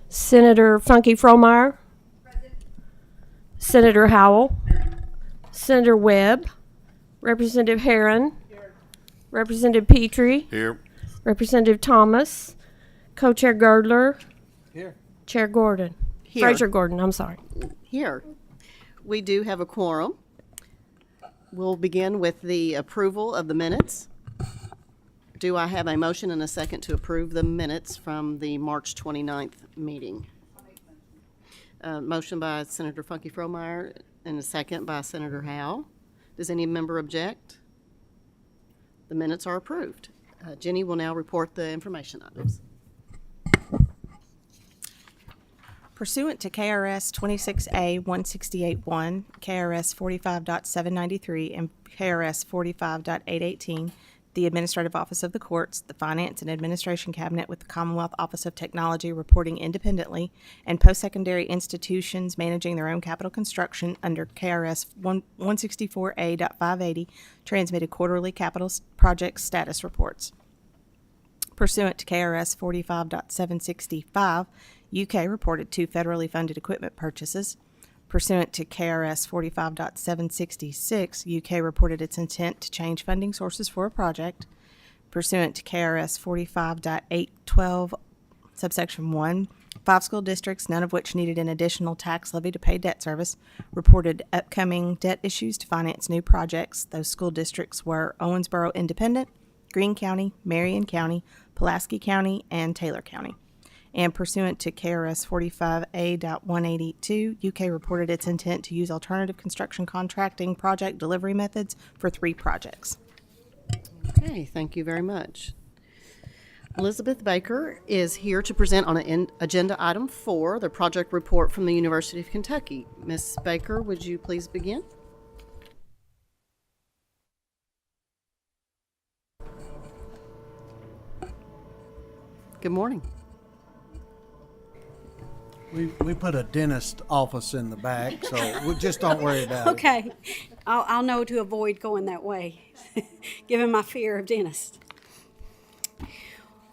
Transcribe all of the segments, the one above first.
Senator Funky Fromeyer. Senator Howell. Senator Webb. Representative Herron. Representative Petrie. Here. Representative Thomas. Co-Chair Girdler. Here. Chair Gordon. Here. Fraser Gordon, I'm sorry. Here. We do have a quorum. We'll begin with the approval of the minutes. Do I have a motion and a second to approve the minutes from the March 29th meeting? Motion by Senator Funky Fromeyer and a second by Senator Howe. Does any member object? The minutes are approved. Jenny will now report the information items. Pursuant to KRS 26A 168.1, KRS 45.793, and KRS 45.818, the Administrative Office of the Courts, the Finance and Administration Cabinet with the Commonwealth Office of Technology reporting independently, and post-secondary institutions managing their own capital construction under KRS 164A.580 transmitted quarterly capital project status reports. Pursuant to KRS 45.765, UK reported 2 federally funded equipment purchases. Pursuant to KRS 45.766, UK reported its intent to change funding sources for a project. Pursuant to KRS 45.812, subsection 1, 5 school districts, none of which needed an additional tax levy to pay debt service, reported upcoming debt issues to finance new projects. Those school districts were Owensboro Independent, Greene County, Marion County, Pulaski County, and Taylor County. And pursuant to KRS 45A.182, UK reported its intent to use alternative construction contracting project delivery methods for 3 projects. Okay, thank you very much. Elizabeth Baker is here to present on agenda item 4, the project report from the University of Kentucky. Ms. Baker, would you please begin? Good morning. We put a dentist office in the back, so we just don't worry about it. Okay, I'll know to avoid going that way, given my fear of dentists.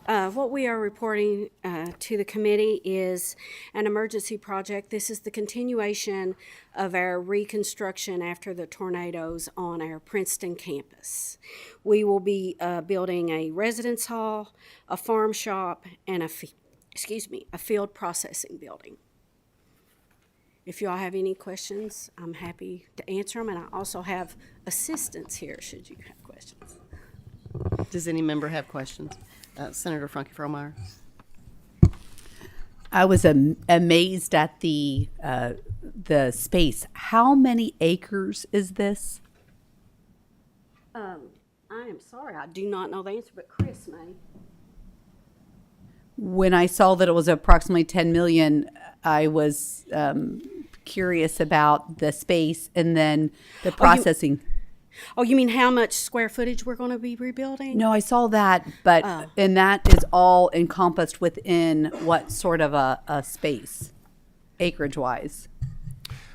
What we are reporting to the committee is an emergency project. This is the continuation of our reconstruction after the tornadoes on our Princeton campus. We will be building a residence hall, a farm shop, and a field processing building. If y'all have any questions, I'm happy to answer them, and I also have assistants here should you have questions. Does any member have questions? Senator Funky Fromeyer. I was amazed at the space. How many acres is this? I am sorry, I do not know the answer, but Chris may. When I saw that it was approximately 10 million, I was curious about the space and then the processing. You mean how much square footage we're going to be rebuilding? No, I saw that, but and that is all encompassed within what sort of a space, acreage-wise?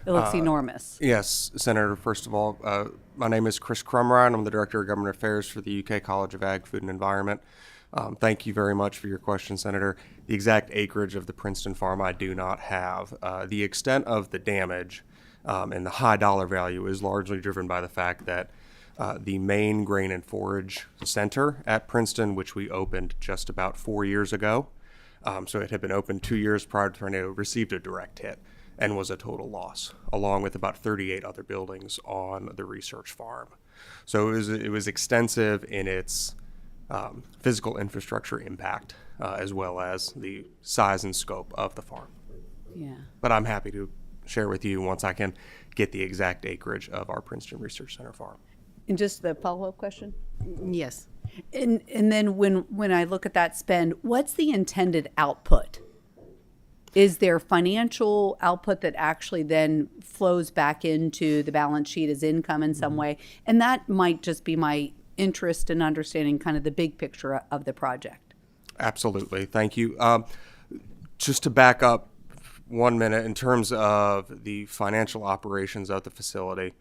It looks enormous. Yes, Senator, first of all, my name is Chris Crumrine. I'm the Director of Government Affairs for the UK College of Ag, Food and Environment. Thank you very much for your question, Senator. The exact acreage of the Princeton farm I do not have. The extent of the damage and the high dollar value is largely driven by the fact that the main grain and forage center at Princeton, which we opened just about 4 years ago, so it had been opened 2 years prior to the tornado, received a direct hit and was a total loss, along with about 38 other buildings on the research farm. So it was extensive in its physical infrastructure impact, as well as the size and scope of the farm. Yeah. But I'm happy to share with you once I can get the exact acreage of our Princeton Research Center farm. And just the follow-up question? Yes. And then when I look at that spend, what's the intended output? Is there financial output that actually then flows back into the balance sheet as income in some way? And that might just be my interest in understanding kind of the big picture of the project. Absolutely. Thank you. Just to back up 1 minute, in terms of the financial operations of the facility,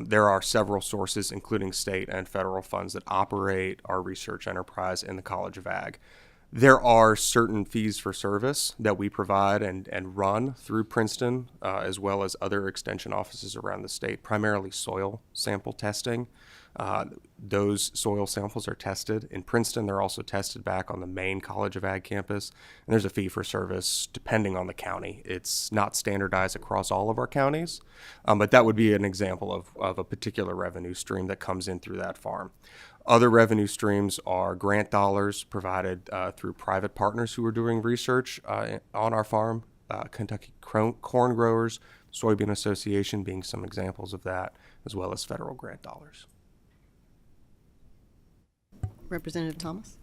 there are several sources, including state and federal funds, that operate our research enterprise in the College of Ag. There are certain fees for service that we provide and run through Princeton, as well as other extension offices around the state, primarily soil sample testing. Those soil samples are tested in Princeton. They're also tested back on the main College of Ag campus. And there's a fee for service depending on the county. It's not standardized across all of our counties, but that would be an example of a particular revenue stream that comes in through that farm. Other revenue streams are grant dollars provided through private partners who are doing research on our farm, Kentucky Corn Growers, Soybean Association being some examples of that, as well as federal grant dollars. Representative Thomas?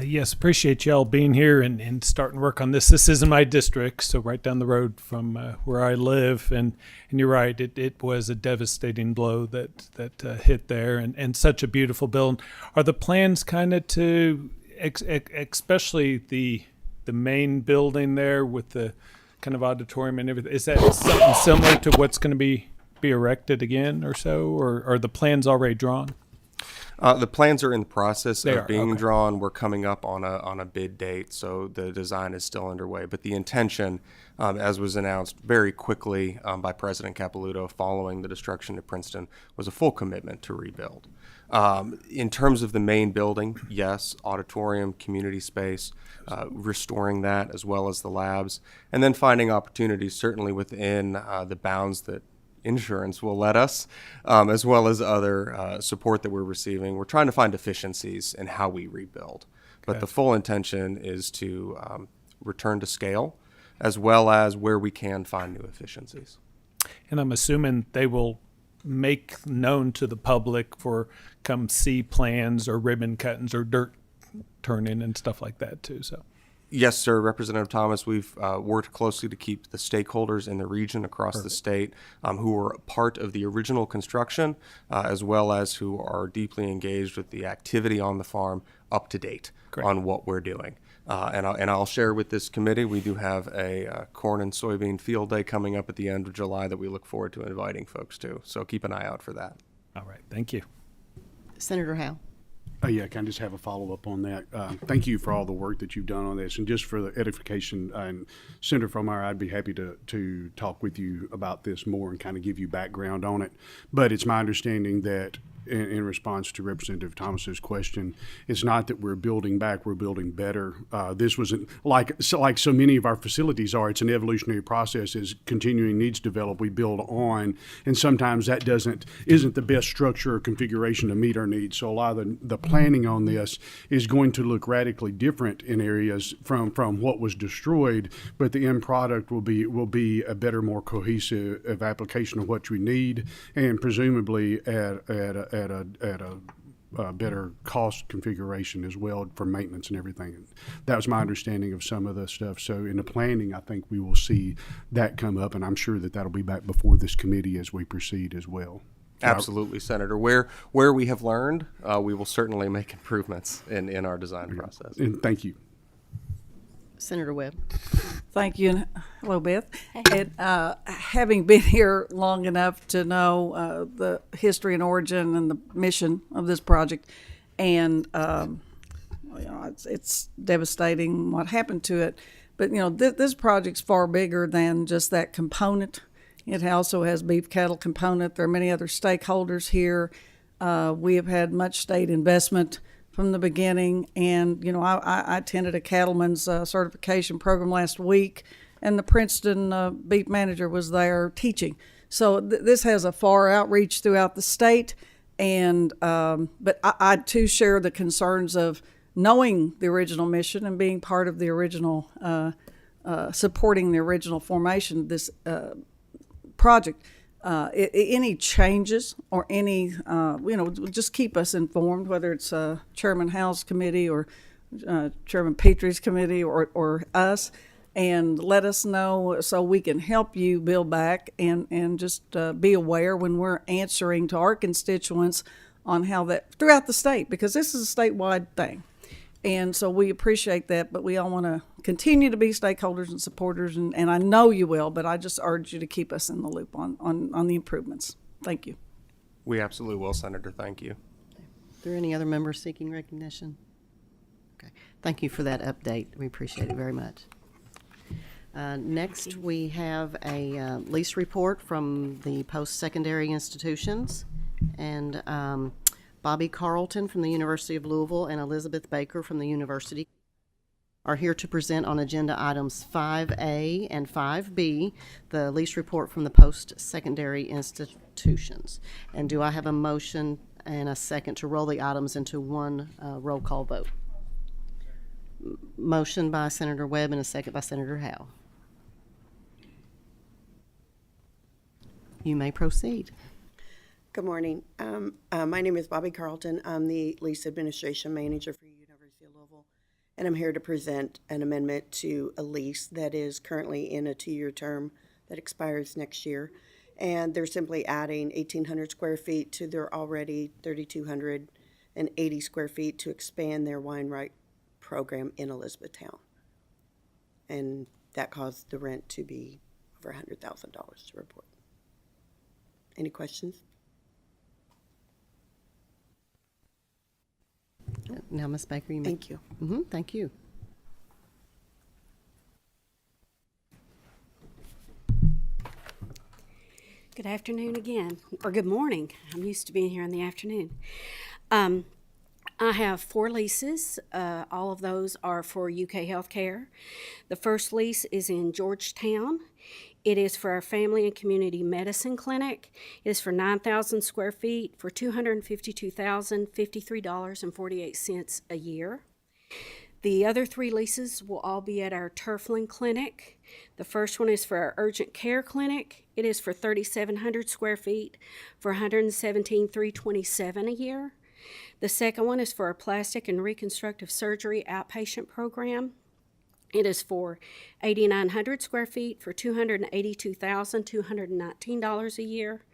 Yes, appreciate y'all being here and starting work on this. This isn't my district, so right down the road from where I live. And you're right, it was a devastating blow that hit there, and such a beautiful building. Are the plans kind of to, especially the main building there with the kind of auditorium and everything, is that something similar to what's going to be erected again or so, or are the plans already drawn? The plans are in the process of being okay. drawn. We're coming up on a bid date, so the design is still underway. But the intention, as was announced very quickly by President Capilouto following the destruction of Princeton, was a full commitment to rebuild. In terms of the main building, yes, auditorium, community space, restoring that as well as the labs, and then finding opportunities certainly within the bounds that insurance will let us, as well as other support that we're receiving. We're trying to find efficiencies in how we rebuild. But the full intention is to return to scale, as well as where we can find new efficiencies. And I'm assuming they will make known to the public for come see plans or ribbon cuttings or dirt turning and stuff like that too. So. Yes, sir. Representative Thomas, we've worked closely to keep the stakeholders in the region across the state who were part of the original construction, as well as who are deeply engaged with the activity on the farm up to date on what we're doing. And I'll share with this committee, we do have a corn and soybean field day coming up at the end of July that we look forward to inviting folks to. So keep an eye out for that. All right. Thank you. Senator Howe? Yeah, can I just have a follow-up on that? Thank you for all the work that you've done on this. And just for the edification, and Senator Frommeyer, I'd be happy to talk with you about this more and kind of give you background on it. But it's my understanding that in response to Representative Thomas's question, it's not that we're building back, we're building better. This wasn't like so many of our facilities are. It's an evolutionary process. As continuing needs develop, we build on, and sometimes that isn't the best structure or configuration to meet our needs. So a lot of the planning on this is going to look radically different in areas from what was destroyed, but the end product will be a better, more cohesive application of what we need, and presumably at a better cost configuration as well for maintenance and everything. That was my understanding of some of the stuff. So in the planning, I think we will see that come up, and I'm sure that that'll be back before this committee as we proceed as well. Absolutely, Senator. Where we have learned, we will certainly make improvements in our design process. And thank you. Senator Webb? Thank you. And hello, Beth. And, having been here long enough to know the history and origin and the mission of this project, and it's devastating what happened to it. But this project's far bigger than just that component. It also has beef cattle component. There are many other stakeholders here. We have had much state investment from the beginning. And, I attended a cattleman's certification program last week, and the Princeton beef manager was there teaching. So this has a far outreach throughout the state. And but I too share the concerns of knowing the original mission and being part of the original, supporting the original formation of this project. Any changes or any, just keep us informed, whether it's Chairman Howe's committee or Chairman Petrie's committee or us, and let us know so we can help you build back and just be aware when we're answering to our constituents on how that throughout the state, because this is a statewide thing. And so we appreciate that, but we all want to continue to be stakeholders and supporters, and I know you will, but I just urge you to keep us in the loop on the improvements. Thank you. We absolutely will, Senator. Thank you. Are there any other members seeking recognition? Thank you for that update. We appreciate it very much. Next, we have a lease report from the post-secondary institutions. And Bobby Carlton from the University of Louisville and Elizabeth Baker from the University are here to present on agenda items 5A and 5B, the lease report from the post-secondary institutions. And do I have a motion and a second to roll the items into one roll call vote? Motion by Senator Webb and a second by Senator Howe. You may proceed. Good morning. My name is Bobby Carlton. I'm the Lease Administration Manager for University of Louisville, and I'm here to present an amendment to a lease that is currently in a 2-year term that expires next year. And they're simply adding 1,800 square feet to their already 3,280 square feet to expand their wine right program in Elizabethtown. And that caused the rent to be over $100,000 to report. Any questions? Now, Ms. Baker, you may. Thank you. Thank you. Good afternoon again, or good morning. I'm used to being here in the afternoon. I have 4 leases. All of those are for UK Healthcare. The first lease is in Georgetown. It is for our Family and Community Medicine Clinic. It is for 9,000 square feet for $252,053.48 a year. The other 3 leases will all be at our Turfling Clinic. The first one is for our Urgent Care Clinic. It is for 3,700 square feet for $117,327 a year. The second one is for our Plastic and Reconstructive Surgery Outpatient Program. It is for 8,900 square feet for $282,219 a year.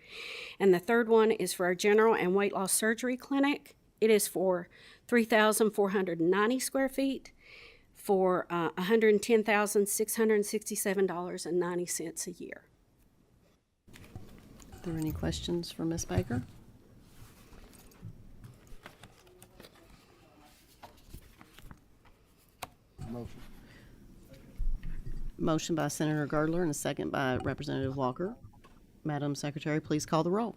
And the third one is for our General and Weight Loss Surgery Clinic. It is for 3,490 square feet for $110,667.90 a year. Are there any questions for Ms. Baker? Motion by Senator Girdler and a second by Representative Walker. Madam Secretary, please call the roll.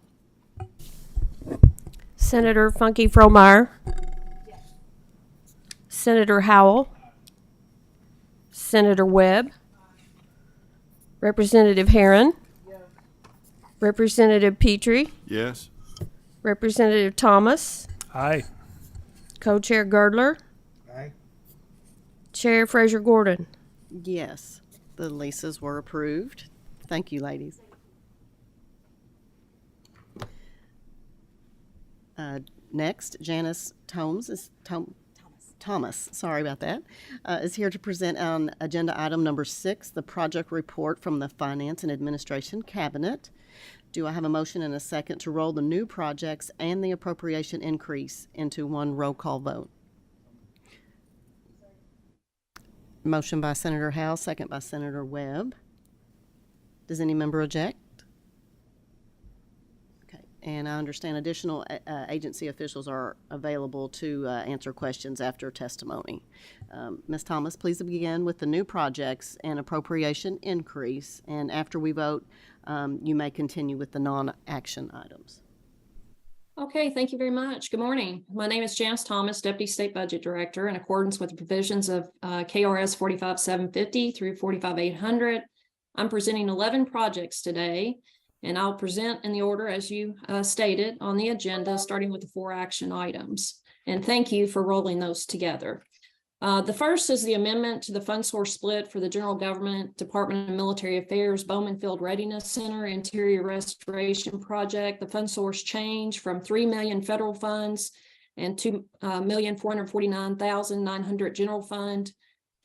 Senator Funky Fromeyer. Senator Howell. Senator Webb. Representative Herron. Representative Petrie. Yes. Representative Thomas. Aye. Co-Chair Girdler. Aye. Chair Fraser Gordon. Yes, the leases were approved. Thank you, ladies. Next, Janice Thomas, sorry about that, is here to present on agenda item number 6, the project report from the Finance and Administration Cabinet. Do I have a motion and a second to roll the new projects and the appropriation increase into one roll call vote? Motion by Senator Howe, second by Senator Webb. Does any member object? Okay, and I understand additional agency officials are available to answer questions after testimony. Ms. Thomas, please begin with the new projects and appropriation increase, and after we vote, you may continue with the non-action items. Okay, thank you very much. Good morning. My name is Janice Thomas, Deputy State Budget Director. In accordance with the provisions of KRS 45750 through 45800, I'm presenting 11 projects today, and I'll present in the order as you stated on the agenda, starting with the 4 action items. And thank you for rolling those together. The first is the amendment to the fund source split for the General Government Department of Military Affairs Bowman Field Readiness Center Interior Restoration Project. The fund source change from $3 million federal funds and $2,449,900 general fund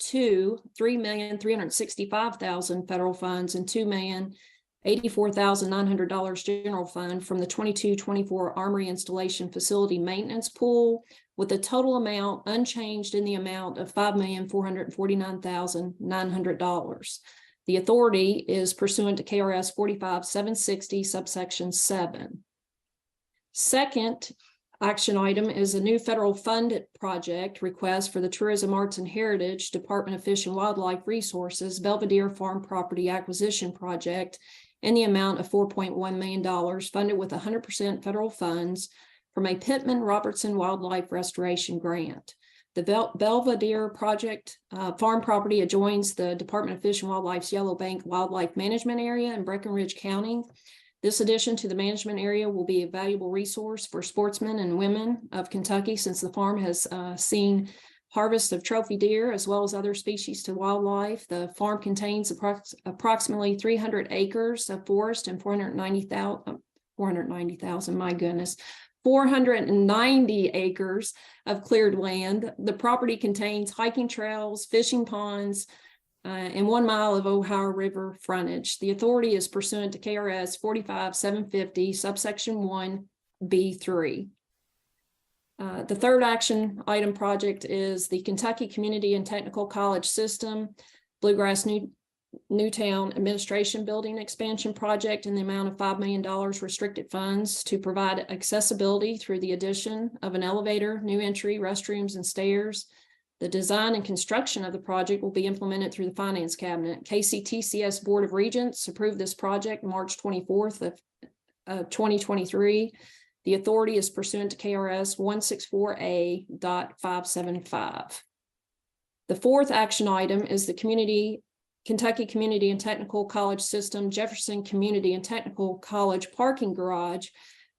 to $3,365,000 federal funds and $2,084,900 general fund from the 22-24 Armory Installation Facility Maintenance Pool, with the total amount unchanged in the amount of $5,449,900. The authority is pursuant to KRS 45760 subsection 7. Second action item is a new federal funded project request for the Tourism, Arts and Heritage Department of Fish and Wildlife Resources Belvedere Farm Property Acquisition Project in the amount of $4.1 million, funded with 100% federal funds from a Pittman Robertson Wildlife Restoration Grant. The Belvedere project farm property adjoins the Department of Fish and Wildlife's Yellow Bank Wildlife Management Area in Breckinridge County. This addition to the management area will be a valuable resource for sportsmen and women of Kentucky, since the farm has seen harvest of trophy deer as well as other species to wildlife. The farm contains approximately 300 acres of forest and 490 acres of cleared land. The property contains hiking trails, fishing ponds, and 1 mile of Ohio River frontage. The authority is pursuant to KRS 45750, subsection 1B3. The third action item project is the Kentucky Community and Technical College System Bluegrass Newtown Administration Building Expansion Project in the amount of $5 million restricted funds to provide accessibility through the addition of an elevator, new entry, restrooms, and stairs. The design and construction of the project will be implemented through the Finance Cabinet. KCTCS Board of Regents approved this project March 24th of 2023. The authority is pursuant to KRS 164A.575. The fourth action item is the Kentucky Community and Technical College System Jefferson Community and Technical College Parking Garage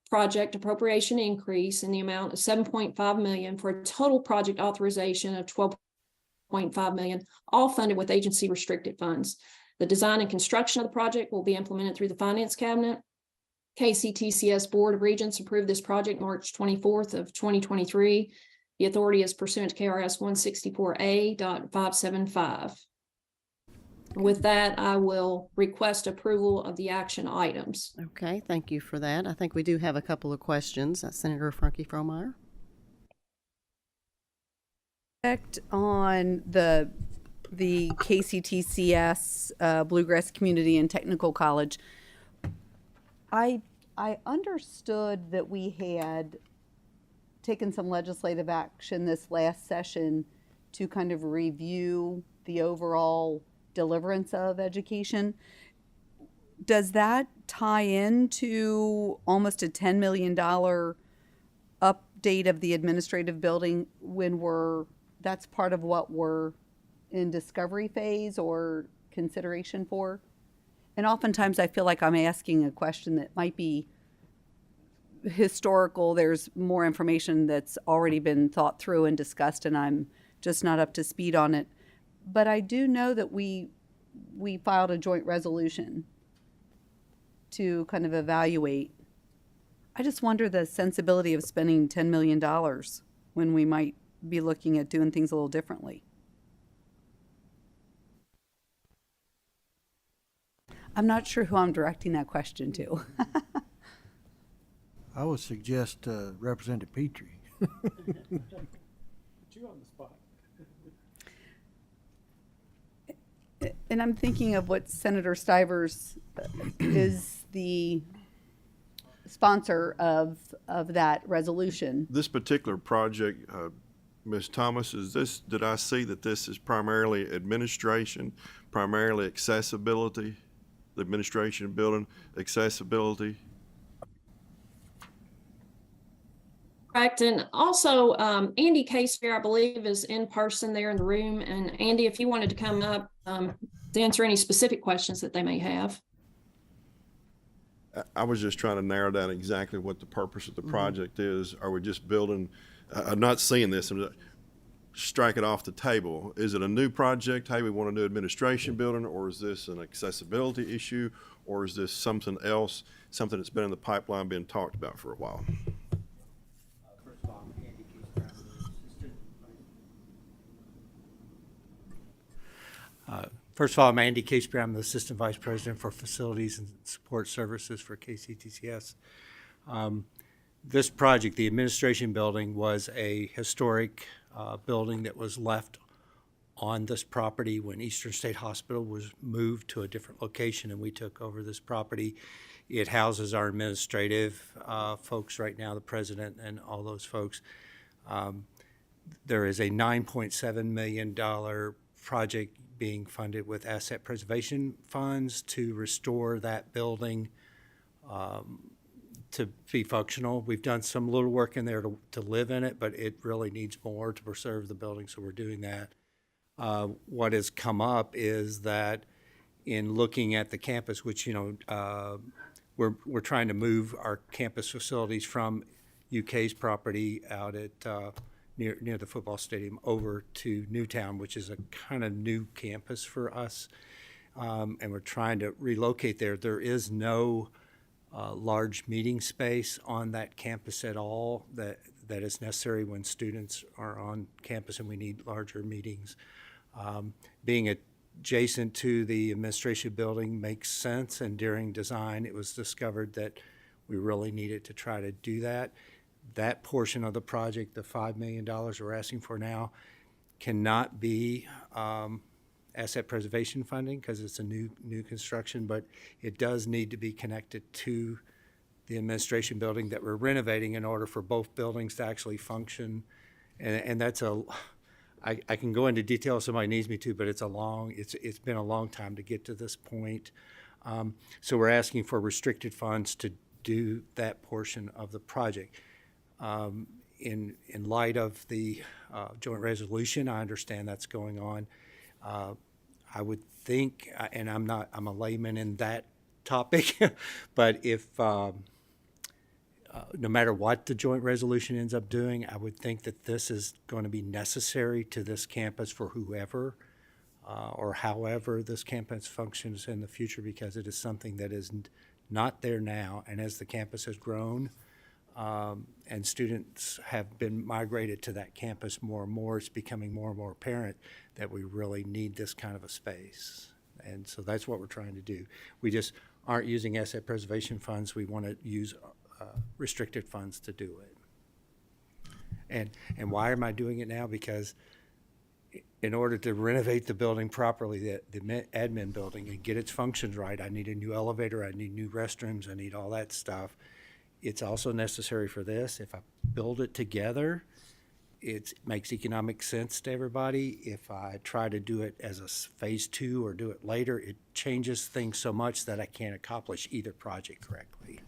project appropriation increase in the amount of $7.5 million for a total project authorization of $12.5 million, all funded with agency restricted funds. The design and construction of the project will be implemented through the Finance Cabinet. KCTCS Board of Regents approved this project March 24th of 2023. The authority is pursuant to KRS 164A.575. With that, I will request approval of the action items. Okay, thank you for that. I think we do have a couple of questions. Senator Frankie Fromeyer. On the KCTCS Bluegrass Community and Technical College, I understood that we had taken some legislative action this last session to kind of review the overall deliverance of education. Does that tie into almost a $10 million update of the administrative building when that's part of what we're in discovery phase or consideration for? And oftentimes I feel like I'm asking a question that might be historical. There's more information that's already been thought through and discussed, and I'm just not up to speed on it. But I do know that we filed a joint resolution to kind of evaluate. I just wonder the sensibility of spending $10 million when we might be looking at doing things a little differently. I'm not sure who I'm directing that question to. I would suggest Representative Petrie. Put you on the spot. And I'm thinking of what Senator Stivers is the sponsor of that resolution. This particular project, Ms. Thomas, did I see that this is primarily administration, primarily accessibility, the administration building, accessibility? Correct. And also, Andy Casefair, I believe, is in person there in the room. And Andy, if you wanted to come up to answer any specific questions that they may have. I was just trying to narrow down exactly what the purpose of the project is. Are we just building, I'm not seeing this, I'm just, strike it off the table. Is it a new project? Hey, we want a new administration building, or is this an accessibility issue, or is this something else, something that's been in the pipeline being talked about for a while? First of all, I'm Andy Casefair. I'm the Assistant Vice President for Facilities and Support Services for KCTCS. This project, the administration building, was a historic building that was left on this property when Eastern State Hospital was moved to a different location and we took over this property It houses our administrative folks right now, the president and all those folks. There is a $9.7 million project being funded with asset preservation funds to restore that building to be functional. We've done some little work in there to live in it, but it really needs more to preserve the building, so we're doing that. What has come up is that in looking at the campus, which, we're trying to move our campus facilities from UK's property out at near the football stadium over to Newtown, which is a kind of new campus for us, and we're trying to relocate there. There is no large meeting space on that campus at all that is necessary when students are on campus and we need larger meetings. Being adjacent to the administration building makes sense, and during design it was discovered that we really needed to try to do that. That portion of the project, the $5 million we're asking for now, cannot be asset preservation funding because it's a new construction, but it does need to be connected to the administration building that we're renovating in order for both buildings to actually function. And that's I can go into detail if somebody needs me to, but it's been a long time to get to this point. So we're asking for restricted funds to do that portion of the project. In light of the joint resolution, I understand that's going on. I would think, and I'm a layman in that topic, but if no matter what the joint resolution ends up doing, I would think that this is going to be necessary to this campus for whoever or however this campus functions in the future, because it is something that is not there now. And as the campus has grown and students have been migrated to that campus more and more, it's becoming more and more apparent that we really need this kind of a space. And so that's what we're trying to do. We just aren't using asset preservation funds. We want to use restricted funds to do it. And why am I doing it now? Because in order to renovate the building properly, the admin building, and get its functions right, I need a new elevator, I need new restrooms, I need all that stuff. It's also necessary for this. If I build it together, it makes economic sense to everybody. If I try to do it as a phase two or do it later, it changes things so much that I can't accomplish either project correctly.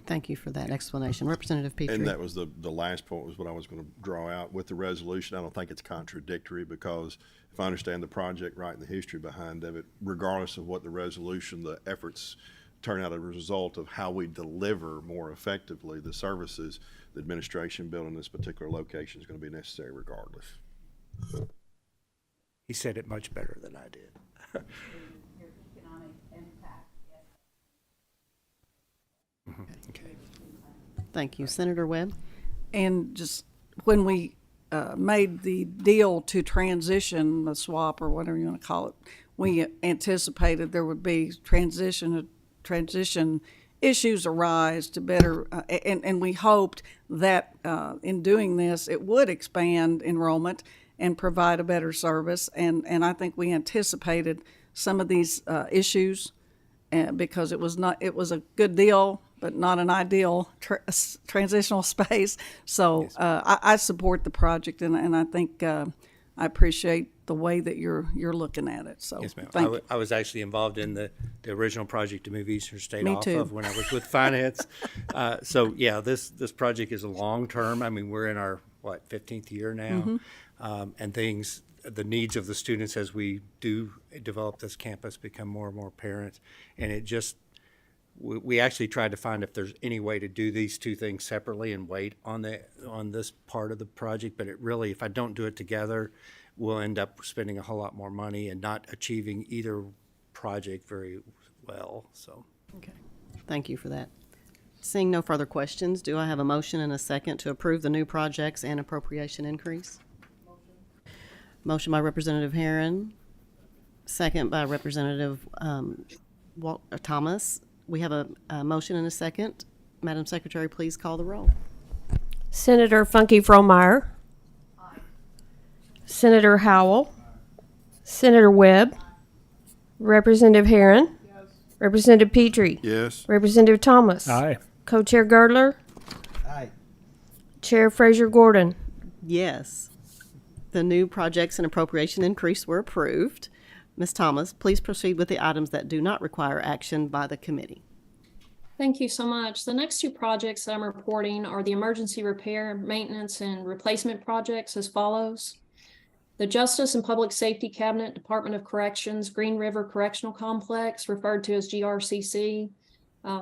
Thank you for that explanation. Representative Petrie. And that was the last point was what I was going to draw out with the resolution. I don't think it's contradictory, because if I understand the project right and the history behind it, regardless of what the resolution, the efforts turn out as a result of how we deliver more effectively the services, the administration building this particular location is going to be necessary regardless. He said it much better than I did. Okay. Thank you. Senator Webb? And just when we made the deal to transition, the swap or whatever you want to call it, we anticipated there would be transition issues arise to better, and we hoped that in doing this, it would expand enrollment and provide a better service. And I think we anticipated some of these issues because it was a good deal, but not an ideal transitional space. So yes, I support the project, and I think I appreciate the way that you're looking at it. So yes, ma'am. I was actually involved in the original project to move Eastern State off of when I was with finance. So yeah, this project is a long term. I mean, we're in our 15th year now, and the needs of the students as we do develop this campus become more and more apparent, and it just. We actually tried to find if there's any way to do these two things separately and wait on this part of the project, but it really, if I don't do it together, we'll end up spending a whole lot more money and not achieving either project very well. So, okay, thank you for that. Seeing no further questions, do I have a motion and a second to approve the new projects and appropriation increase? Motion by Representative Herron, second by Representative Thomas. We have a motion and a second. Madam Secretary, please call the roll. Senator Funky Fromeyer. Aye. Senator Howell. Aye. Senator Webb. Representative Herron. Yes. Representative Petrie. Yes. Representative Thomas. Aye. Co-Chair Girdler. Aye. Chair Fraser Gordon. Yes. The new projects and appropriation increase were approved. Ms. Thomas, please proceed with the items that do not require action by the committee. Thank you so much. The next two projects that I'm reporting are the emergency repair, maintenance, and replacement projects as follows. The Justice and Public Safety Cabinet, Department of Corrections, Green River Correctional Complex, referred to as GRCC,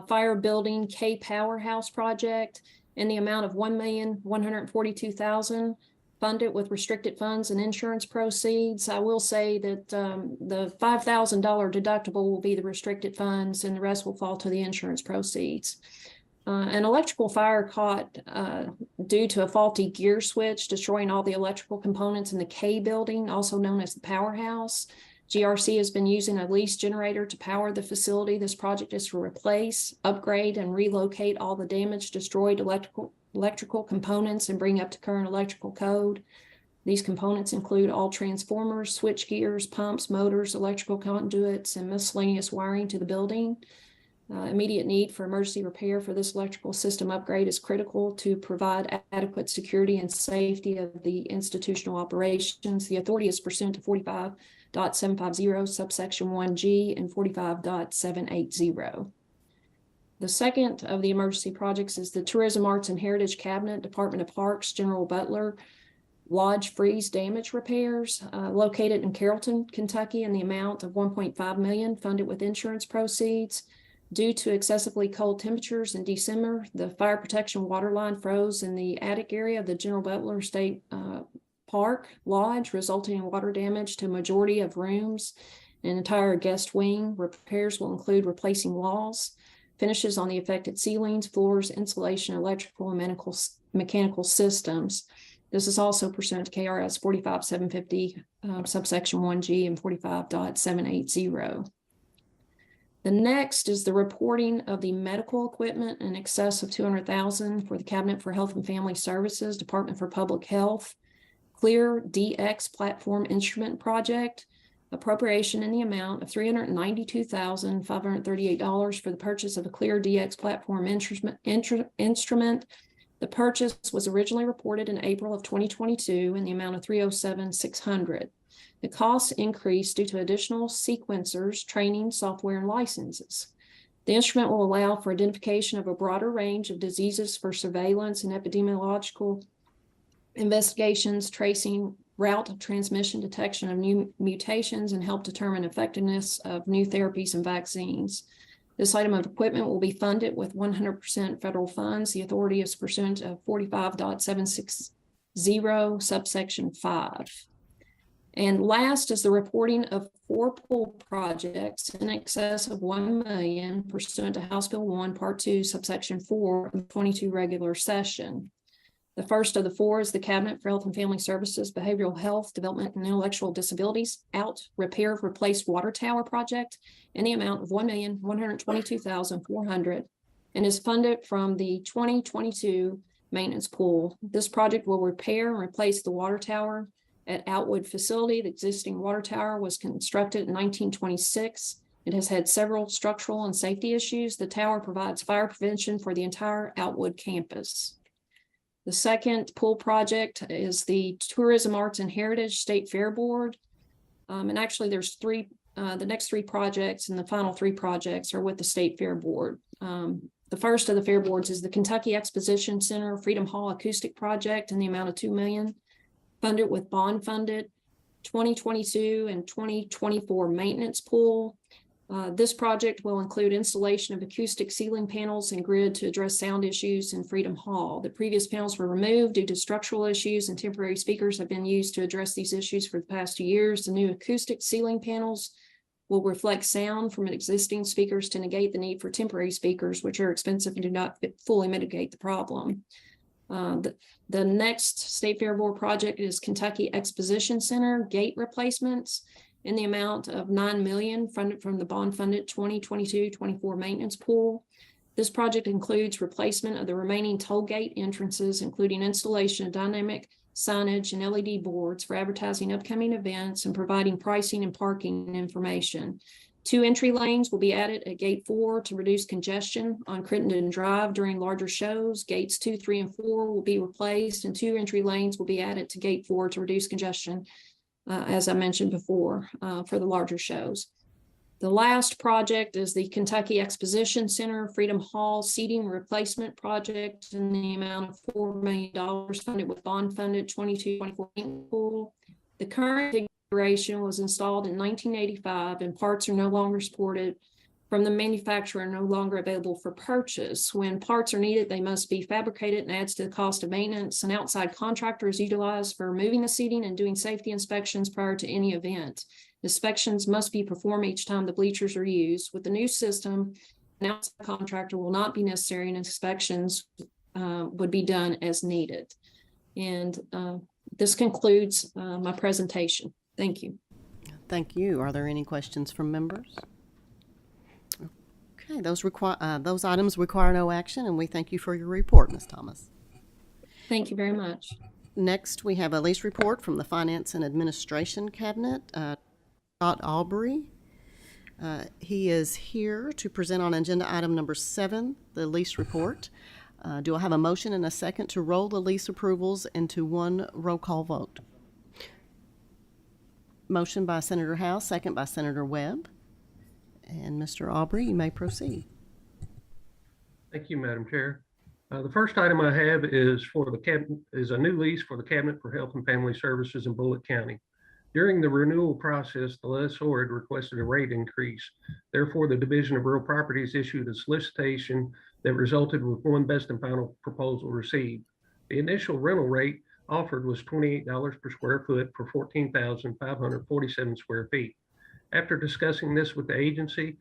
Fire Building K Powerhouse Project, in the amount of $1,142,000, funded with restricted funds and insurance proceeds. I will say that the $5,000 deductible will be the restricted funds, and the rest will fall to the insurance proceeds. An electrical fire caught due to a faulty gear switch, destroying all the electrical components in the K building, also known as the powerhouse. GRC has been using a lease generator to power the facility. This project is to replace, upgrade, and relocate all the damaged, destroyed electrical components and bring up to current electrical code. These components include all transformers, switch gears, pumps, motors, electrical conduits, and miscellaneous wiring to the building. Immediate need for emergency repair for this electrical system upgrade is critical to provide adequate security and safety of the institutional operations. The authority is pursuant to 45.750 subsection 1G and 45.780. The second of the emergency projects is the Tourism, Arts, and Heritage Cabinet, Department of Parks, General Butler, Lodge freeze damage repairs, located in Carrollton, Kentucky, in the amount of $1.5 million, funded with insurance proceeds. Due to excessively cold temperatures in December, the fire protection water line froze in the attic area of the General Butler State Park Lodge, resulting in water damage to a majority of rooms and entire guest wing. Repairs will include replacing walls, finishes on the affected ceilings, floors, insulation, electrical, and mechanical systems. This is also pursuant to KRS 45.750, subsection 1G and 45.780. The next is the reporting of the medical equipment in excess of $200,000 for the Cabinet for Health and Family Services, Department for Public Health, Clear DX Platform Instrument Project, appropriation in the amount of $392,538 for the purchase of a Clear DX Platform instrument. The purchase was originally reported in April of 2022 in the amount of $307,600. The costs increased due to additional sequencers, training, software, and licenses. The instrument will allow for identification of a broader range of diseases for surveillance and epidemiological investigations, tracing, route of transmission, detection of new mutations, and help determine effectiveness of new therapies and vaccines. This item of equipment will be funded with 100% federal funds. The authority is pursuant to 45.760 subsection 5. And last is the reporting of 4 pool projects in excess of $1 million pursuant to House Bill 1, Part 2, subsection 4 of the 22 regular session. The first of the 4 is the Cabinet for Health and Family Services, Behavioral Health, Development, and Intellectual Disabilities Repair Replace Water Tower Project in the amount of $1,122,400 and is funded from the 2022 maintenance pool. This project will repair and replace the water tower at Outwood facility. The existing water tower was constructed in 1926. It has had several structural and safety issues. The tower provides fire prevention for the entire Outwood campus. The second pool project is the Tourism, Arts, and Heritage State Fair Board. And actually there's 3, the next 3 projects and the final 3 projects are with the State Fair Board. The first of the fair boards is the Kentucky Exposition Center Freedom Hall Acoustic Project in the amount of $2 million. Funded with bond funded 2022 and 2024 maintenance pool. This project will include installation of acoustic ceiling panels and grid to address sound issues in Freedom Hall. The previous panels were removed due to structural issues, and temporary speakers have been used to address these issues for the past 2 years. The new acoustic ceiling panels will reflect sound from existing speakers to negate the need for temporary speakers, which are expensive and do not fully mitigate the problem. The next State Fair Board project is Kentucky Exposition Center gate replacements in the amount of $9 million funded from the bond-funded 2022-24 maintenance pool. This project includes replacement of the remaining toll gate entrances, including installation of dynamic signage and LED boards for advertising upcoming events and providing pricing and parking information. 2 entry lanes will be added at Gate 4 to reduce congestion on Crittenden Drive during larger shows. Gates 2, 3, and 4 will be replaced, and 2 entry lanes will be added to Gate 4 to reduce congestion, as I mentioned before, for the larger shows. The last project is the Kentucky Exposition Center Freedom Hall seating replacement project in the amount of $4 million funded with bond-funded 22-24 pool. The current configuration was installed in 1985 and parts are no longer supported from the manufacturer and no longer available for purchase. When parts are needed, they must be fabricated and adds to the cost of maintenance. An outside contractor is utilized for removing the seating and doing safety inspections prior to any event. Inspections must be performed each time the bleachers are used. With the new system, an outside contractor will not be necessary and inspections would be done as needed. And this concludes my presentation. Thank you. Thank you. Are there any questions from members? Okay, those items require no action, and we thank you for your report, Ms. Thomas. Thank you very much. Next, we have a lease report from the Finance and Administration Cabinet. Scott Aubrey. He is here to present on agenda item number 7, the lease report. Do I have a motion and a second to roll the lease approvals into one roll call vote? Motion by Senator Howe, second by Senator Webb. And Mr. Aubrey, you may proceed. Thank you, Madam Chair. The first item I have is a new lease for the Cabinet for Health and Family Services in Bullitt County. During the renewal process, the lessor had requested a rate increase. Therefore, the Division of Real Properties issued a solicitation that resulted with one best and final proposal received. The initial rental rate offered was $28 per square foot for 14,547 square feet. After discussing this with the agency,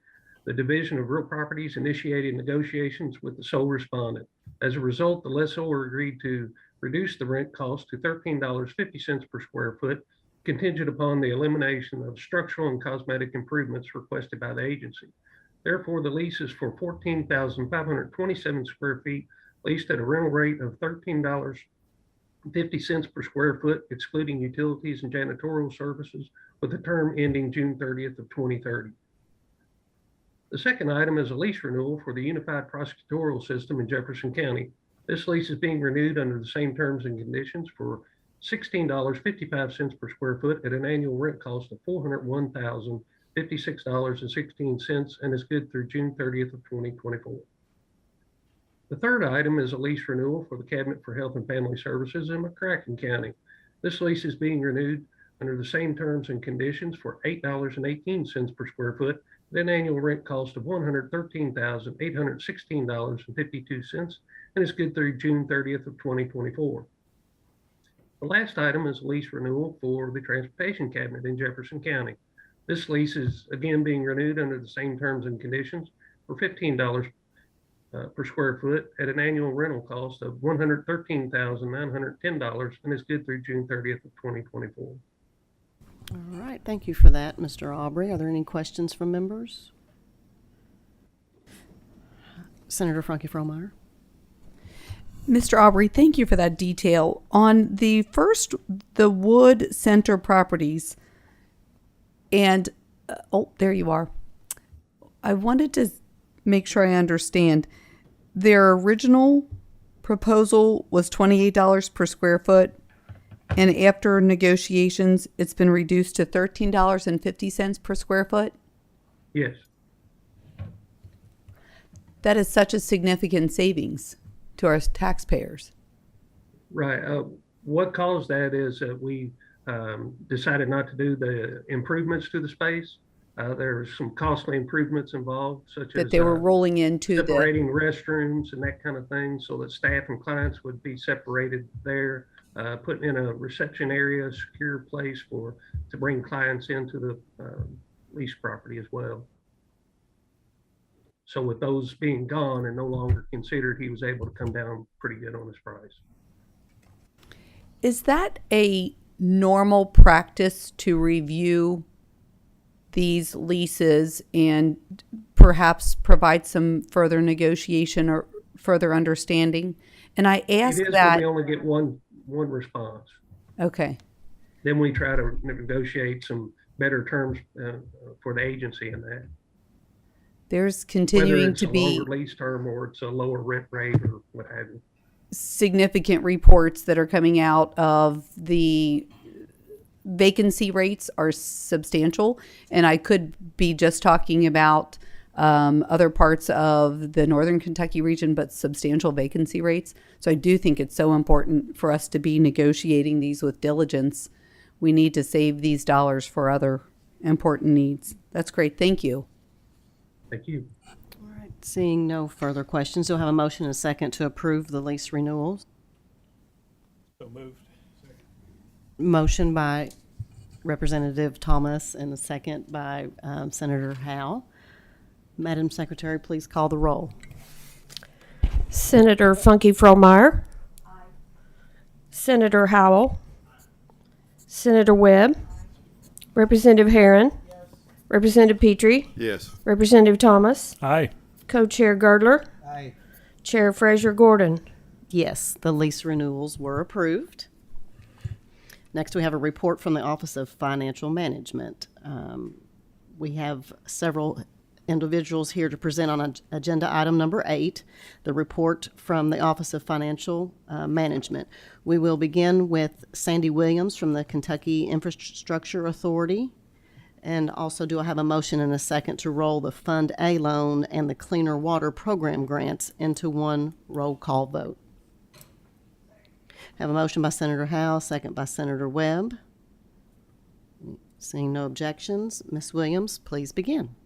the Division of Real Properties initiated negotiations with the sole respondent. As a result, the lessor agreed to reduce the rent cost to $13.50 per square foot, contingent upon the elimination of structural and cosmetic improvements requested by the agency. Therefore, the lease is for 14,527 square feet, leased at a rental rate of $13.50 per square foot, excluding utilities and janitorial services, with a term ending June 30th of 2030. The second item is a lease renewal for the Unified Prosecutorial System in Jefferson County. This lease is being renewed under the same terms and conditions for $16.55 per square foot at an annual rent cost of $401,056.16 and is good through June 30th of 2024. The third item is a lease renewal for the Cabinet for Health and Family Services in McCracken County. This lease is being renewed under the same terms and conditions for $8.18 per square foot at an annual rent cost of $113,816.52 and is good through June 30th of 2024. The last item is a lease renewal for the Transportation Cabinet in Jefferson County. This lease is again being renewed under the same terms and conditions for $15 per square foot at an annual rental cost of $113,910 and is good through June 30th of 2024. All right, thank you for that, Mr. Aubrey. Are there any questions from members? Senator Frankie Frohmeyer. Mr. Aubrey, thank you for that detail. On the first, the Wood Center properties, and, oh, there you are. I wanted to make sure I understand. Their original proposal was $28 per square foot, and after negotiations, it's been reduced to $13.50 per square foot? Yes. That is such a significant savings to our taxpayers. Right. What caused that is that we decided not to do the improvements to the space. There's some costly improvements involved, such That as they were rolling into separating restrooms and that kind of thing, so that staff and clients would be separated there. Putting in a reception area, a secure place to bring clients into the lease property as well. So with those being gone and no longer considered, he was able to come down pretty good on his price. Is that a normal practice to review these leases and perhaps provide some further negotiation or further understanding? And I ask that. We only get one response. Okay. Then we try to negotiate some better terms for the agency in that. There's Whether continuing it's to a be longer lease term or it's a lower rent rate or what have you. significant reports that are coming out of the vacancy rates are substantial. And I could be just talking about other parts of the Northern Kentucky region, but substantial vacancy rates. So I do think it's so important for us to be negotiating these with diligence. We need to save these dollars for other important needs. That's great. Thank you. Thank you. All right, seeing no further questions, we'll have a motion and a second to approve the lease renewals. So moved. Motion by Representative Thomas and a second by Senator Howe. Madam Secretary, please call the roll. Senator Funky Fromeyer. Senator Howell. Senator Webb. Representative Herron. Representative Petrie. Yes. Representative Thomas. Aye. Co-Chair Girdler. Aye. Chair Fraser Gordon. Yes, the lease renewals were approved. Next, we have a report from the Office of Financial Management. We have several individuals here to present on agenda item number 8, the report from the Office of Financial Management. We will begin with Sandy Williams from the Kentucky Infrastructure Authority. And also, do I have a motion and a second to roll the Fund A loan and the Cleaner Water Program grants into one roll call vote? Have a motion by Senator Howe, second by Senator Webb. Seeing no objections, Ms. Williams, please begin.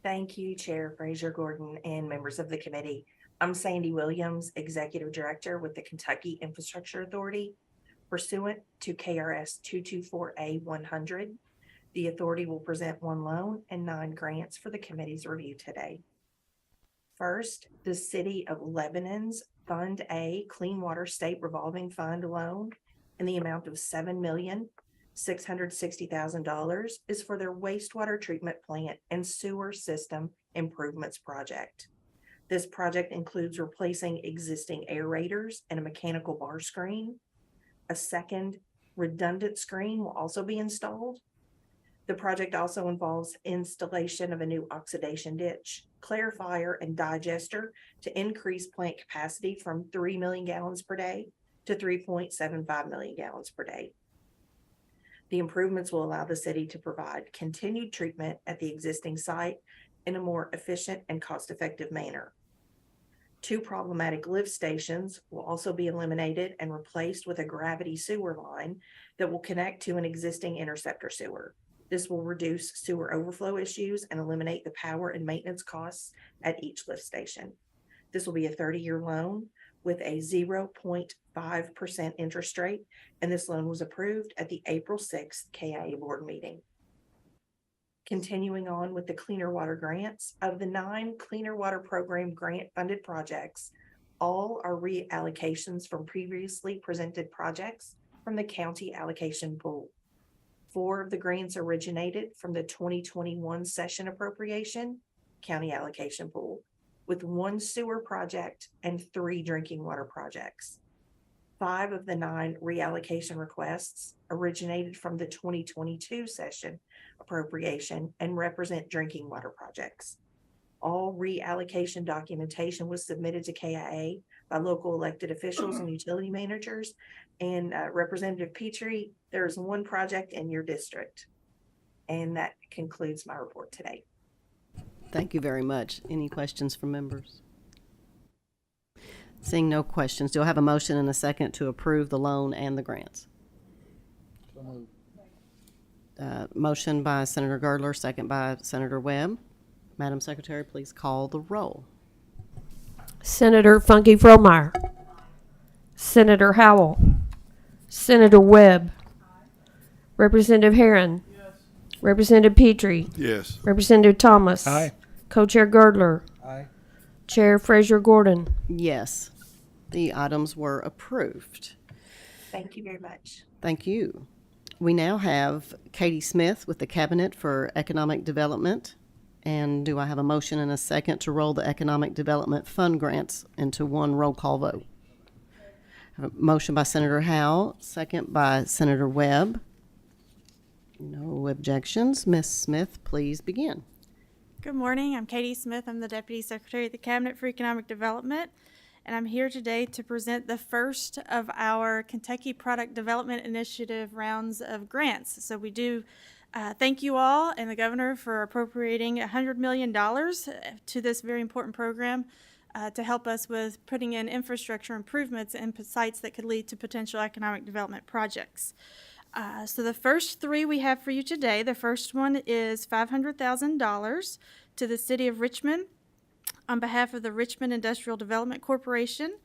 Thank you, Chair Fraser Gordon and members of the committee. I'm Sandy Williams, Executive Director with the Kentucky Infrastructure Authority. Pursuant to KRS 224A-100, the authority will present one loan and 9 grants for the committee's review today. First, the City of Lebanon's Fund A Clean Water State Revolving Fund loan in the amount of $7,660,000 is for their wastewater treatment plant and sewer system improvements project. This project includes replacing existing aerators and a mechanical bar screen. A second redundant screen will also be installed. The project also involves installation of a new oxidation ditch, clarifier, and digester to increase plant capacity from 3 million gallons per day to 3.75 million gallons per day. The improvements will allow the city to provide continued treatment at the existing site in a more efficient and cost-effective manner. 2 problematic lift stations will also be eliminated and replaced with a gravity sewer line that will connect to an existing interceptor sewer. This will reduce sewer overflow issues and eliminate the power and maintenance costs at each lift station. This will be a 30-year loan with a 0.5% interest rate, and this loan was approved at the April 6th KIA board meeting. Continuing on with the Cleaner Water grants, of the 9 Cleaner Water Program grant-funded projects, all are reallocations from previously presented projects from the county allocation pool. 4 of the grants originated from the 2021 session appropriation county allocation pool, with 1 sewer project and 3 drinking water projects. 5 of the 9 reallocation requests originated from the 2022 session appropriation and represent drinking water projects. All reallocation documentation was submitted to KIA by local elected officials and utility managers. And Representative Petrie, there's 1 project in your district. And that concludes my report today. Thank you very much. Any questions from members? Seeing no questions, do I have a motion and a second to approve the loan and the grants? So moved. Motion by Senator Girdler, second by Senator Webb. Madam Secretary, please call the roll. Senator Funky Fromeyer. Senator Howell. Senator Webb. Representative Herron. Representative Petrie. Yes. Representative Thomas. Aye. Co-Chair Girdler. Aye. Chair Fraser Gordon. Yes, the items were approved. Thank you very much. Thank you. We now have Katie Smith with the Cabinet for Economic Development. And do I have a motion and a second to roll the Economic Development Fund grants into one roll call vote? I have a motion by Senator Howe, second by Senator Webb. No objections. Ms. Smith, please begin. Good morning. I'm Katie Smith. I'm the Deputy Secretary of the Cabinet for Economic Development, and I'm here today to present the first of our Kentucky Product Development Initiative rounds of grants. So we do thank you all and the governor for appropriating $100 million to this very important program to help us with putting in infrastructure improvements in sites that could lead to potential economic development projects. So the first three we have for you today, the first one is $500,000 to the City of Richmond on behalf of the Richmond Industrial Development Corporation,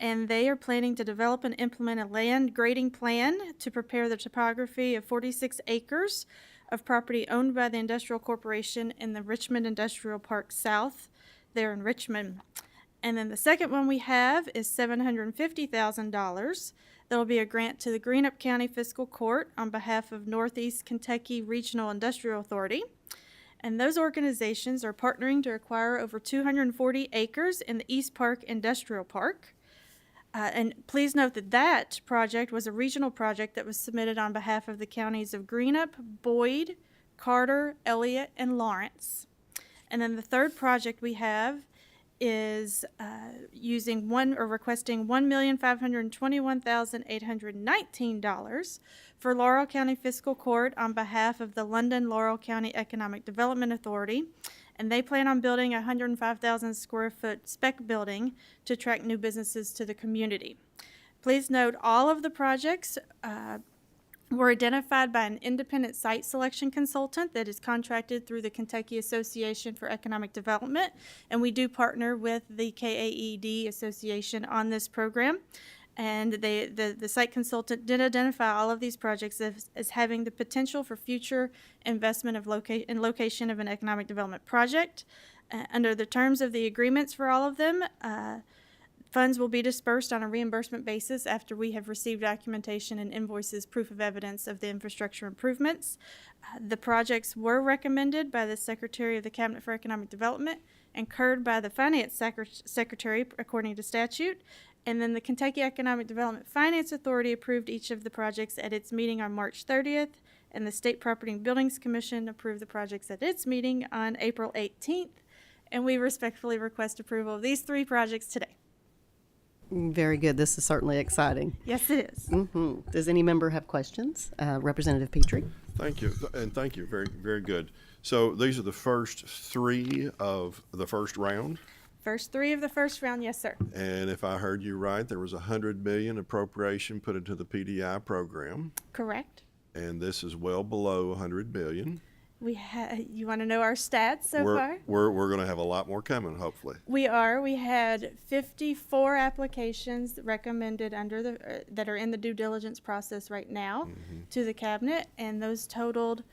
and they are planning to develop and implement a land grading plan to prepare the topography of 46 acres of property owned by the Industrial Corporation in the Richmond Industrial Park South there in Richmond. And then the second one we have is $750,000. There will be a grant to the Greenup County Fiscal Court on behalf of Northeast Kentucky Regional Industrial Authority. And those organizations are partnering to acquire over 240 acres in the East Park Industrial Park. And please note that that project was a regional project that was submitted on behalf of the counties of Greenup, Boyd, Carter, Elliott, and Lawrence. And then the third project we have is requesting $1,521,819 for Laurel County Fiscal Court on behalf of the London Laurel County Economic Development Authority, and they plan on building a 105,000 square foot spec building to attract new businesses to the community. Please note all of the projects were identified by an independent site selection consultant that is contracted through the Kentucky Association for Economic Development, and we do partner with the KAED Association on this program. And the site consultant did identify all of these projects as having the potential for future investment in location of an economic development project. Under the terms of the agreements for all of them, funds will be dispersed on a reimbursement basis after we have received documentation and invoices, proof of evidence of the infrastructure improvements. The projects were recommended by the Secretary of the Cabinet for Economic Development, incurred by the Finance Secretary according to statute, and then the Kentucky Economic Development Finance Authority approved each of the projects at its meeting on March 30th, and the State Property and Buildings Commission approved the projects at its meeting on April 18th, and we respectfully request approval of these three projects today. Very good. This is certainly exciting. Yes, it is. Mm-hmm. Does any member have questions? Representative Petrie. Thank you, and thank you. Very, very good. So these are the first three of the first round. First three of the first round, yes, sir. And if I heard you right, there was $100 million appropriation put into the PDI program. Correct. And this is well below $100 million. You want to know our stats so far? We're going to have a lot more coming, hopefully. We are. We had 54 applications recommended that are in the due diligence process right now to the cabinet, and those totaled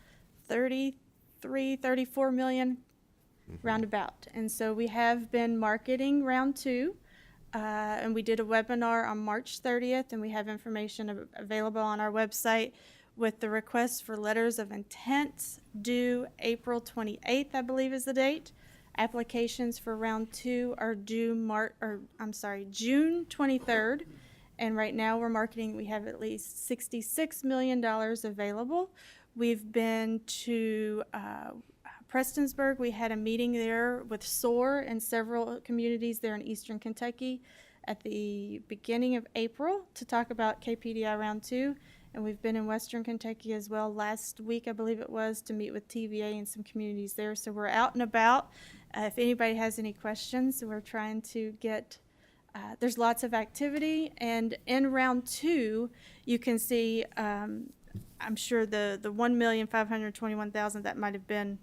34 million roundabout. And so we have been marketing round two, and we did a webinar on March 30th, and we have information available on our website with the request for letters of intent due April 28th, I believe is the date. Applications for round two are due June 23rd. And right now we're marketing, we have at least $66 million available. We've been to Prestonsburg. We had a meeting there with SOAR and several communities there in Eastern Kentucky at the beginning of April to talk about KPDI round two. And we've been in Western Kentucky as well last week, I believe it was, to meet with TVA and some communities there. So we're out and about. If anybody has any questions, we're trying to get, there's lots of activity. And in round two, you can see, I'm sure the $1,521,000, that might have been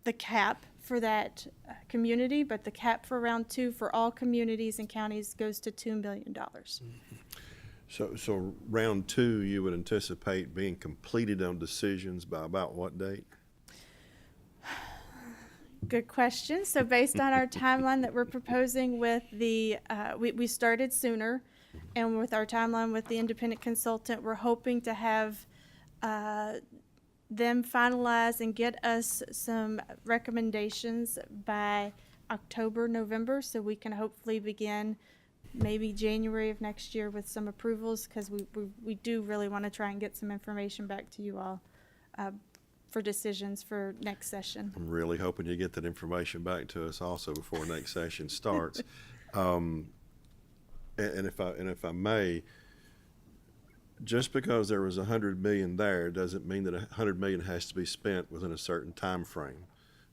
the cap for that community, but the cap for round two for all communities and counties goes to $2 million. So round two, you would anticipate being completed on decisions by about what date? Good question. So based on our timeline that we're proposing with the, we started sooner, and with our timeline with the independent consultant, we're hoping to have them finalize and get us some recommendations by October, November, so we can hopefully begin maybe January of next year with some approvals, because we do really want to try and get some information back to you all for decisions for next session. I'm really hoping you get that information back to us also before next session starts. And if I may, just because there was $100 million there doesn't mean that $100 million has to be spent within a certain time frame.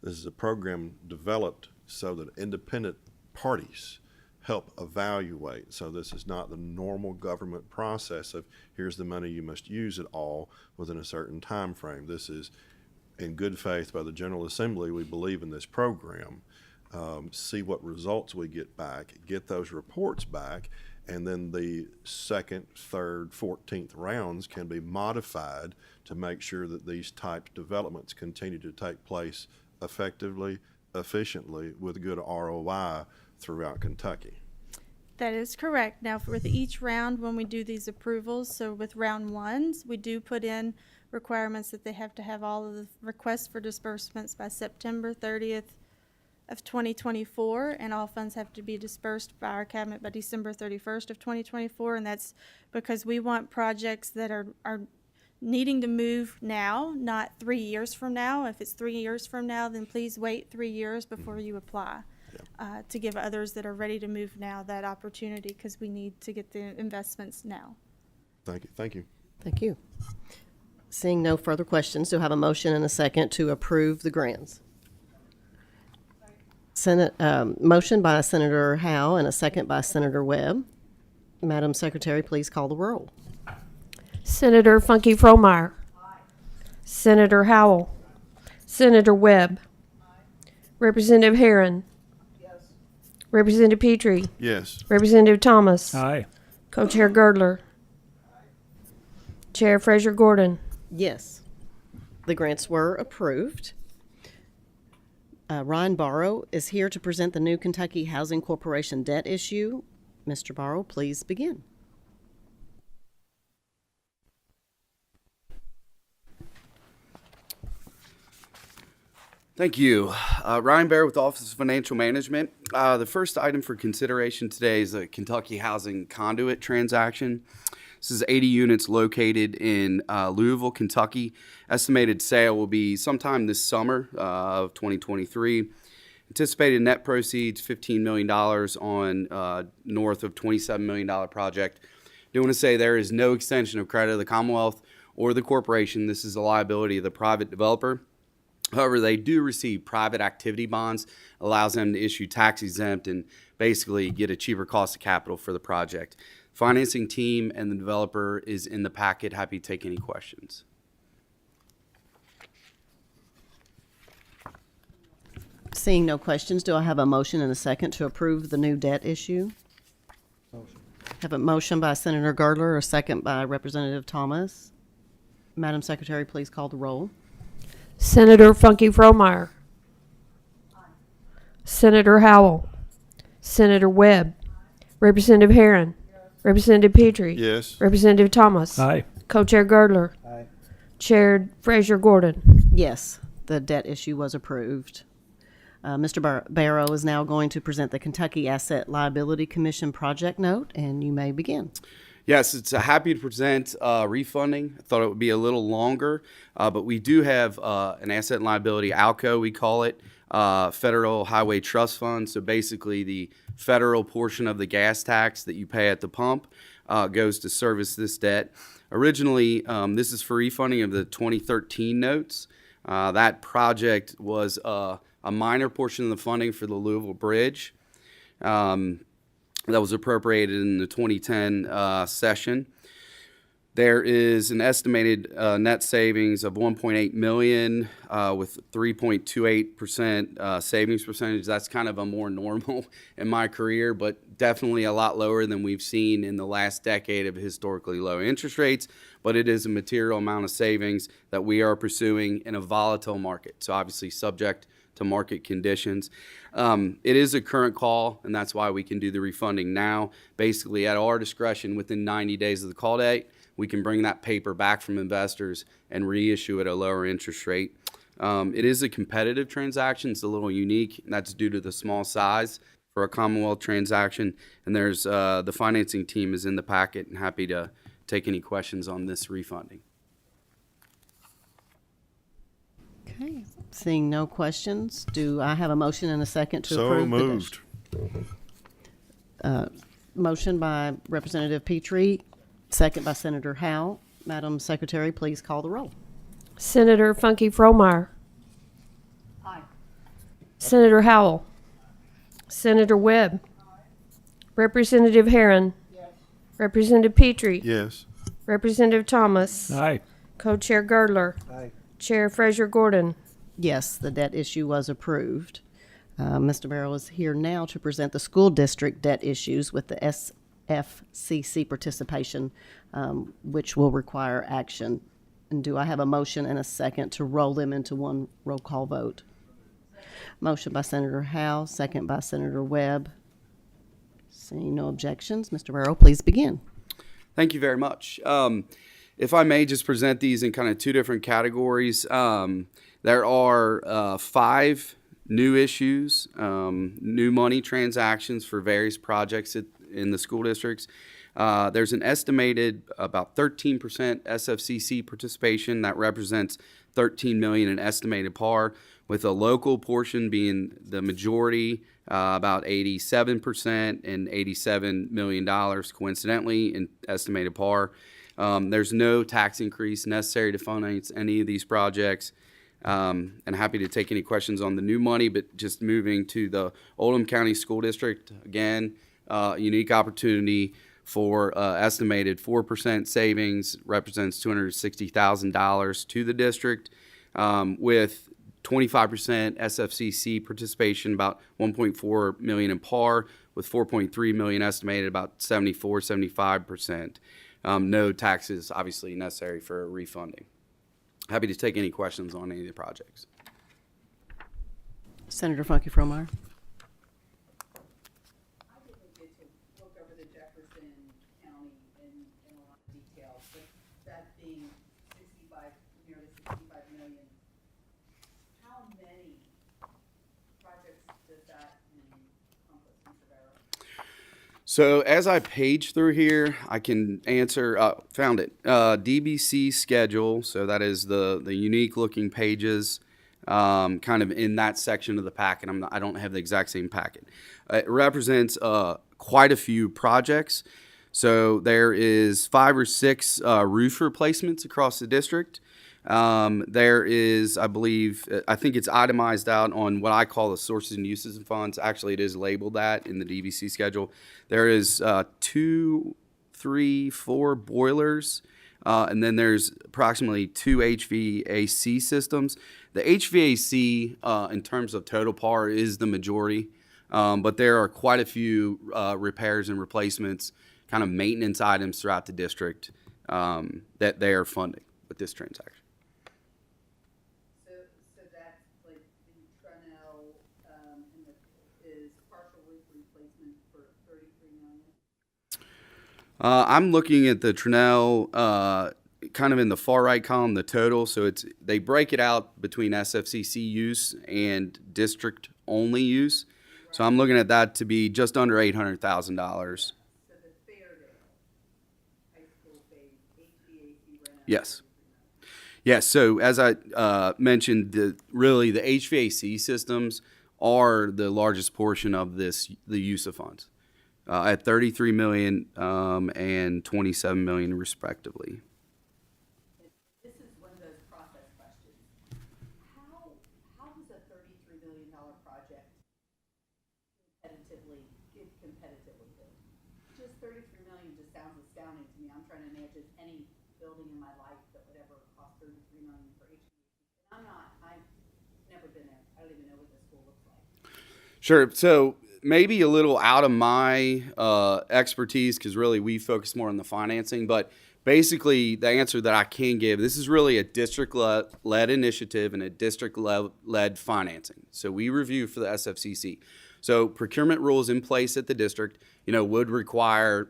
This is a program developed so that independent parties help evaluate. So this is not the normal government process of here's the money, you must use it all within a certain time frame. This is in good faith by the General Assembly. We believe in this program. See what results we get back, get those reports back, and then the second, third, 14th rounds can be modified to make sure that these type developments continue to take place effectively, efficiently, with good ROI throughout Kentucky. That is correct. Now, with each round, when we do these approvals, so with round ones, we do put in requirements that they have to have all of the requests for disbursements by September 30th of 2024, and all funds have to be dispersed by our cabinet by December 31st of 2024, and that's because we want projects that are needing to move now, not 3 years from now. If it's 3 years from now, then please wait 3 years before you apply, to give others that are ready to move now that opportunity, because we need to get the investments now. Thank you. Thank you. Thank you. Seeing no further questions, do I have a motion and a second to approve the grants? Motion by Senator Howe and a second by Senator Webb. Madam Secretary, please call the roll. Senator Funky Fromeyer. Senator Howell. Senator Webb. Representative Herron. Representative Petrie. Yes. Representative Thomas. Aye. Co-Chair Girdler. Chair Fraser Gordon. Yes. The grants were approved. Ryan Barrow is here to present the new Kentucky Housing Corporation debt issue. Mr. Barrow, please begin. Thank you. Ryan Bear with the Office of Financial Management. The first item for consideration today is a Kentucky Housing Conduit transaction. This is 80 units located in Louisville, Kentucky. Estimated sale will be sometime this summer of 2023. Anticipated net proceeds, $15 million on north of $27 million project. Do want to say there is no extension of credit of the Commonwealth or the corporation. This is a liability of the private developer. However, they do receive private activity bonds, allows them to issue tax exempt and basically get a cheaper cost of capital for the project. Financing team and the developer is in the packet. Happy to take any questions. Seeing no questions, do I have a motion and a second to approve the new debt issue? Motion. Have a motion by Senator Girdler, a second by Representative Thomas. Madam Secretary, please call the roll. Senator Funky Fromeyer. Senator Howell. Senator Webb. Representative Herron. Representative Petrie. Yes. Representative Thomas. Aye. Co-Chair Girdler. Aye. Chair Fraser Gordon. Yes, the debt issue was approved. Mr. Barrow is now going to present the Kentucky Asset Liability Commission project note, and you may begin. Yes, it's happy to present refunding. I thought it would be a little longer, but we do have an asset and liability ALCO, we call it, Federal Highway Trust Fund. So basically the federal portion of the gas tax that you pay at the pump goes to service this debt. Originally, this is for refunding of the 2013 notes. That project was a minor portion of the funding for the Louisville Bridge. That was appropriated in the 2010 session. There is an estimated net savings of $1.8 million with 3.28% savings percentage. That's kind of a more normal in my career, but definitely a lot lower than we've seen in the last decade of historically low interest rates. But it is a material amount of savings that we are pursuing in a volatile market. So obviously subject to market conditions. It is a current call, and that's why we can do the refunding now. Basically, at our discretion, within 90 days of the call date, we can bring that paper back from investors and reissue at a lower interest rate. It is a competitive transaction. It's a little unique, and that's due to the small size. for a Commonwealth transaction. And there's the financing team is in the packet and happy to take any questions on this refunding. Okay, seeing no questions, do I have a motion and a second to So approve? moved. Motion by Representative Petrie, second by Senator Howe. Madam Secretary, please call the roll. Senator Funky Fromeyer. Aye. Senator Howell. Senator Webb. Representative Herron. Yes. Representative Petrie. Yes. Representative Thomas. Aye. Co-Chair Girdler. Aye. Chair Fraser Gordon. Yes, the debt issue was approved. Mr. Merrill is here now to present the school district debt issues with the SFCC participation, which will require action. And do I have a motion and a second to roll them into one roll call vote? Motion by Senator Howe, second by Senator Webb. Seeing no objections, Mr. Merrill, please begin. Thank you very much. If I may just present these in kind of two different categories. There are 5 new issues, new money transactions for various projects in the school districts. There's an estimated about 13% SFCC participation that represents $13 million in estimated par, with a local portion being the majority, about 87% and $87 million coincidentally in estimated par. There's no tax increase necessary to finance any of these projects. And happy to take any questions on the new money, but just moving to the Oldham County School District, again, unique opportunity for estimated 4% savings, represents $260,000 to the district, with 25% SFCC participation, about $1.4 million in par, with $4.3 million estimated, about 75%. No taxes obviously necessary for refunding. Happy to take any questions on any of the projects. Senator Funky Fromeyer. I didn't get to look over the Jefferson County in a lot of detail, but that being nearly 65 million, how many projects does that encompass, Mr. Barrow? So as I page through here, I can answer, found it, DBC schedule. So that is the unique looking pages, kind of in that section of the packet. I don't have the exact same packet. It represents quite a few projects. So there is 5 or 6 roof replacements across the district. There is, I think it's itemized out on what I call the sources and uses of funds. Actually, it is labeled that in the DVC schedule. There is 2, 3, 4 boilers, and then there's approximately 2 HVAC systems. The HVAC, in terms of total par, is the majority, but there are quite a few repairs and replacements, kind of maintenance items throughout the district that they are funding with this transaction. So that's like the Trunnell, is partial roof replacement for $33 million? I'm looking at the Trunnell, kind of in the far right column, the total. So they break it out between SFCC use and district only use. Right. So I'm looking at that to be just under $800,000. So the Fairdale High School phase HVAC rent. Yes. Yes. So as I mentioned, the HVAC systems are the largest portion of the use of funds, at $33 million and $27 million respectively. This is one of those process questions. How does a $33 million project competitively bid? Just $33 million just sounds astounding to me. I'm trying to imagine any building in my life that would ever cost $33 million for HVAC. I've never been there. I don't even know what the school looks like. Sure. So maybe a little out of my expertise, because really we focus more on the financing, but basically the answer that I can give, this is really a district-led initiative and a district-led financing. So we review for the SFCC. So procurement rules in place at the district, would require,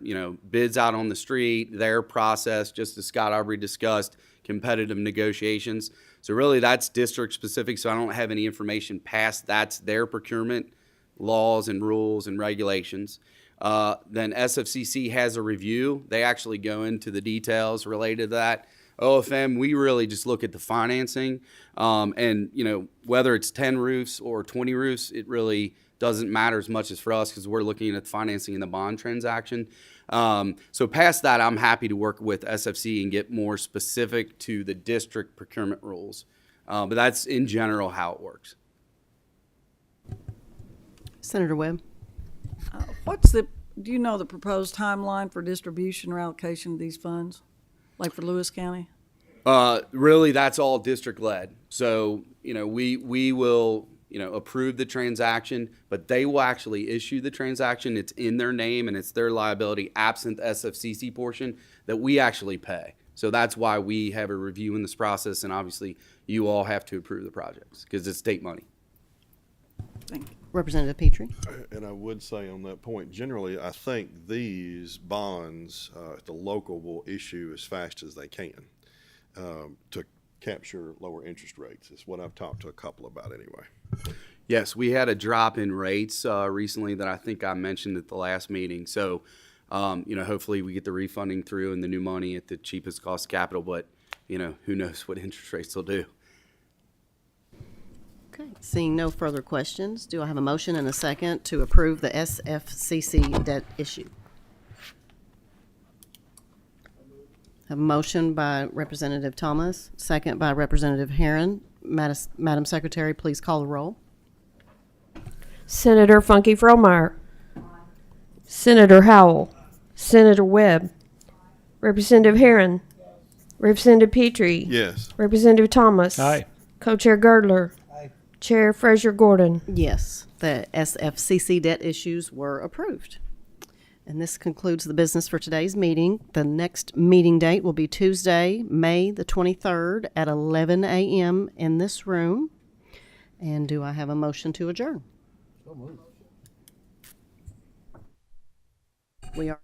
bids out on the street, their process, just as Scott Aubrey discussed, competitive negotiations. So really that's district specific. So I don't have any information past that's their procurement laws and rules and regulations. Then SFCC has a review. They actually go into the details related to that. OFM, we really just look at the financing. And, you know, whether it's 10 roofs or 20 roofs, it really doesn't matter as much as for us because we're looking at the financing in the bond transaction. So past that, I'm happy to work with SFC and get more specific to the district procurement rules. But that's in general how it works. Senator Webb? Do you know the proposed timeline for distribution or allocation of these funds? Like for Lewis County? Really, that's all district led. So, you know, we will, you know, approve the transaction, but they will actually issue the transaction. It's in their name and it's their liability absent the SFCC portion that we actually pay. So that's why we have a review in this process, and obviously you all have to approve the projects because it's state money. Thank you. Representative Petrie? And I would say on that point, generally, I think these bonds at the local will issue as fast as they can to capture lower interest rates. It's what I've talked to a couple about anyway. Yes, we had a drop in rates recently that I think I mentioned at the last meeting. So, you know, hopefully we get the refunding through and the new money at the cheapest cost capital, but, you know, who knows what interest rates will do. Okay, seeing no further questions, do I have a motion and a second to approve the SFCC debt issue? Have a motion by Representative Thomas, second by Representative Herron. Madam Secretary, please call the roll. Senator Funky Fromeyer. Senator Howell. Senator Webb. Representative Herron. Representative Petrie. Yes. Representative Thomas. Aye. Co-Chair Girdler. Chair Frazier Gordon. Yes, the SFCC debt issues were approved. And this concludes the business for today's meeting. The next meeting date will be Tuesday, May the 23rd at 11 a.m. in this room. And do I have a motion to adjourn? So moved. We are.